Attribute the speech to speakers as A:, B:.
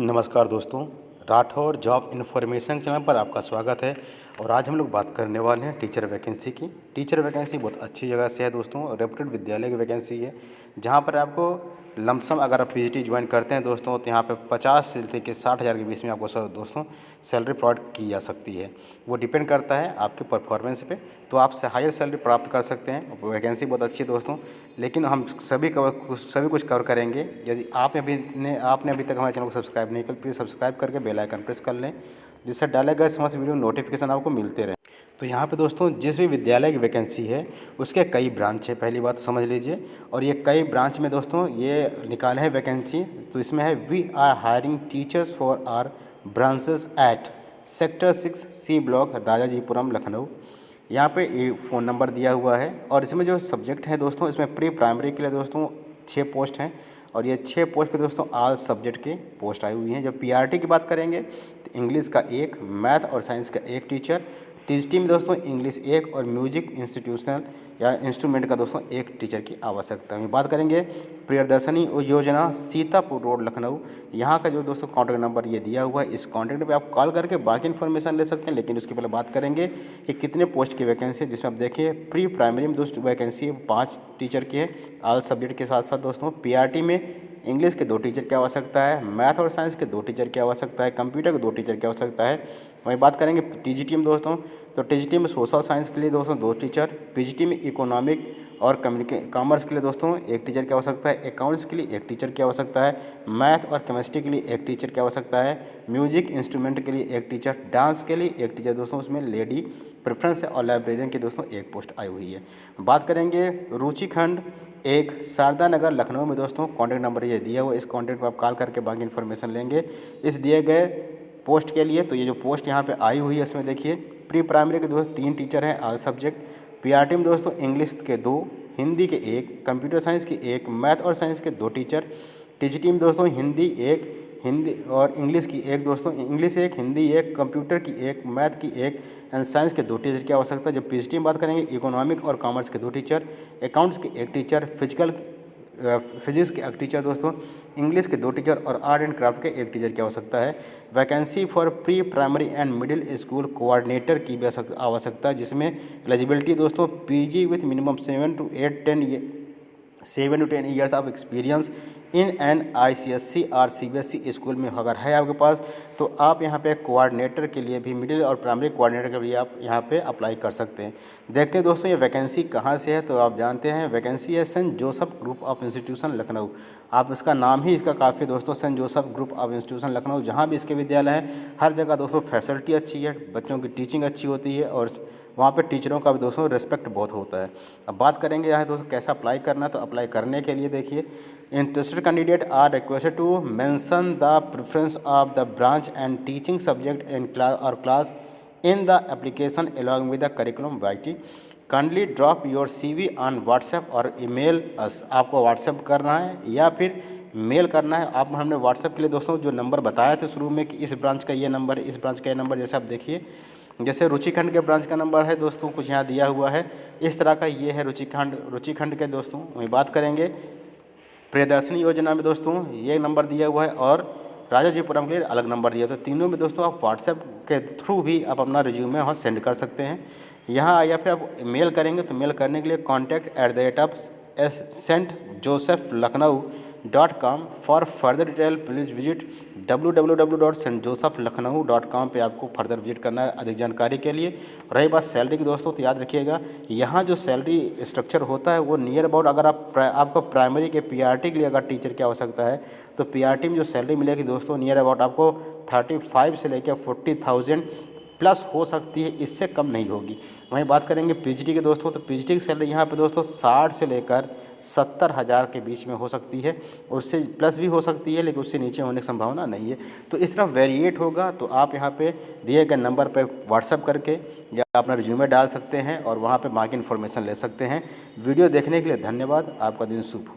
A: नमस्कार दोस्तों, Rathore job information channel पर आपका स्वागत है। और आज हम लोग बात करने वाले हैं टीचर वैकेंसी की। टीचर वैकेंसी बहुत अच्छी जगह से है दोस्तों, रेप्यूटेड विद्यालय की वैकेंसी है, जहां पर आपको लमसम अगर आप पीजीटी ज्वाइन करते हैं दोस्तों तो यहाँ पे 50 से लेकर 60,000 के बीच में आपको दोस्तों सैलरी प्रोवाइड की जा सकती है। वो डिपेंड करता है आपके परफॉर्मेंस पे, तो आपसे हायर सैलरी प्राप्त कर सकते हैं। वैकेंसी बहुत अच्छी है दोस्तों, लेकिन हम सभी कुछ कवर करेंगे। यदि आपने अभी तक हमारे चैनल को सब्सक्राइब नहीं किया, प्लीज़ सब्सक्राइब करके बेल आइकन प्रेस कर लें, जिससे डाले गए समस्त वीडियो नोटिफिकेशन आपको मिलते रहे। तो यहाँ पे दोस्तों जिस भी विद्यालय की वैकेंसी है उसके कई ब्रांच है, पहली बात तो समझ लीजिए। और ये कई ब्रांच में दोस्तों ये निकाले है वैकेंसी। तो इसमें है we are hiring teachers for our branches at sector 6 C block Rajajipuram Lucknow. यहाँ पे ये फ़ोन नंबर दिया हुआ है। और इसमें जो सब्जेक्ट है दोस्तों, इसमें प्री प्राइमरी के लिए दोस्तों 6 पोस्ट हैं। और ये 6 पोस्ट के दोस्तों ऑल सब्जेक्ट के पोस्ट आई हुई हैं। जब पीआरटी की बात करेंगे तो इंग्लिश का 1, मैथ और साइंस का 1 टीचर, टीजीटी में दोस्तों इंग्लिश 1 और म्यूजिक इंस्टीट्यूशनल या इंस्ट्रूमेंट का दोस्तों 1 टीचर की आवश्यकता है। बात करेंगे प्रियदर्शनी योजना सीतापुर रोड लखनऊ, यहाँ का जो दोस्तों कॉन्टैक्ट नंबर ये दिया हुआ है, इस कॉन्टैक्ट पे आप कॉल करके बाकी इन्फॉर्मेशन ले सकते हैं। लेकिन उसके पहले बात करेंगे कि कितने पोस्ट की वैकेंसी है, जिसमें आप देखिए प्री प्राइमरी में दोस्तों वैकेंसी है 5 टीचर की है ऑल सब्जेक्ट के साथ साथ दोस्तों। पीआरटी में इंग्लिश के 2 टीचर की आवश्यकता है, मैथ और साइंस के 2 टीचर की आवश्यकता है, कंप्यूटर के 2 टीचर की आवश्यकता है। वहीं बात करेंगे टीजीटी में दोस्तों, तो टीजीटी में सोशल साइंस के लिए दोस्तों 2 टीचर, पीजीटी में इकोनॉमिक और कॉमर्स के लिए दोस्तों 1 टीचर की आवश्यकता है, अकाउंट्स के लिए 1 टीचर की आवश्यकता है, मैथ और केमिस्ट्री के लिए 1 टीचर की आवश्यकता है, म्यूजिक इंस्ट्रूमेंट के लिए 1 टीचर, डांस के लिए 1 टीचर दोस्तों, उसमें लेडी प्रेफरेंस है, और लाइब्रेरियन की दोस्तों 1 पोस्ट आई हुई है। बात करेंगे रुचिखंड 1 शारदा नगर लखनऊ में दोस्तों, कॉन्टैक्ट नंबर ये दिया हुआ है, इस कॉन्टैक्ट पर आप कॉल करके बाकी इन्फॉर्मेशन लेंगे इस दिए गए पोस्ट के लिए। तो ये जो पोस्ट यहाँ पे आई हुई है इसमें देखिए प्री प्राइमरी के दोस्तों 3 टीचर हैं ऑल सब्जेक्ट, पीआरटी में दोस्तों इंग्लिश के 2, हिंदी के 1, कंप्यूटर साइंस की 1, मैथ और साइंस के 2 टीचर, टीजीटी में दोस्तों हिंदी 1, हिंदी और इंग्लिश की 1 दोस्तों, इंग्लिश 1, हिंदी 1, कंप्यूटर की 1, मैथ की 1 एंड साइंस के 2 टीचर की आवश्यकता है। जब पीजीटी में बात करेंगे इकोनॉमिक और कॉमर्स के 2 टीचर, अकाउंट्स के 1 टीचर, फिजिक्स के 1 टीचर दोस्तों, इंग्लिश के 2 टीचर और आर्ट एंड क्राफ्ट के 1 टीचर की आवश्यकता है। Vacancy for pre primary and middle school coordinator की भी आवश्यकता है, जिसमें एलिजिबिलिटी दोस्तों PG with minimum 7 to 10 years of experience in an ICSC और सीबीएसई स्कूल में अगर है आपके पास, तो आप यहाँ पे कोऑर्डिनेटर के लिए भी, मिडिल और प्राइमरी कोऑर्डिनेटर के लिए आप यहाँ पे अप्लाई कर सकते हैं। देखते हैं दोस्तों ये वैकेंसी कहाँ से है, तो आप जानते हैं वैकेंसी है saint Joseph group of institution Lucknow. आप इसका नाम ही इसका काफ़ी दोस्तों, saint Joseph group of institution Lucknow, जहाँ भी इसके विद्यालय हैं हर जगह दोस्तों फैसिलिटी अच्छी है, बच्चों की टीचिंग अच्छी होती है और वहाँ पे टीचरों का भी दोस्तों रिस्पेक्ट बहुत होता है। अब बात करेंगे यहाँ दोस्तों कैसा अप्लाई करना है, तो अप्लाई करने के लिए देखिए interested candidate are requested to mention the preference of the branch and teaching subject in class in the application along with the curriculum vitae. Kindly drop your CV on WhatsApp और email us. आपको WhatsApp करना है या फिर mail करना है। आप हमने व्हाट्सएप के लिए दोस्तों जो नंबर बताया था शुरू में कि इस ब्रांच का ये नंबर है, इस ब्रांच का ये नंबर, जैसे आप देखिए जैसे रुचिखंड के ब्रांच का नंबर है दोस्तों कुछ यहाँ दिया हुआ है, इस तरह का ये है रुचिखंड के दोस्तों। वहीं बात करेंगे प्रियदर्शनी योजना में दोस्तों ये नंबर दिया हुआ है और राजाजीपुरम के लिए अलग नंबर दिया। तो तीनों में दोस्तों आप व्हाट्सएप के थ्रू भी आप अपना रिज्यूमे वहाँ सेंड कर सकते हैं यहाँ, या फिर आप मेल करेंगे तो मेल करने के लिए contact@stjosephlucknow.com। For further detail please visit www.stjosephlucknow.com पे आपको फर्दर विजिट करना है अधिक जानकारी के लिए। रही बात सैलरी की दोस्तों, तो याद रखिएगा यहाँ जो सैलरी स्ट्रक्चर होता है वो नियर अबाउट, अगर आपको प्राइमरी के पीआरटी के लिए अगर टीचर की आवश्यकता है तो पीआरटी में जो सैलरी मिलेगी दोस्तों नियर अबाउट आपको 35 से लेकर 40,000 प्लस हो सकती है, इससे कम नहीं होगी। वहीं बात करेंगे पीजीटी के दोस्तों, तो पीजीटी की सैलरी यहाँ पे दोस्तों 60 से लेकर 70,000 के बीच में हो सकती है, और उससे प्लस भी हो सकती है लेकिन उससे नीचे होने की संभावना नहीं है। तो इस तरह वेरिएट होगा। तो आप यहाँ पे दिए गए नंबर पर व्हाट्सअप करके या अपना रिज्यूमे डाल सकते हैं और वहाँ पे बाकी इन्फॉर्मेशन ले सकते हैं। वीडियो देखने के लिए धन्यवाद। आपका दिन शुभ हो।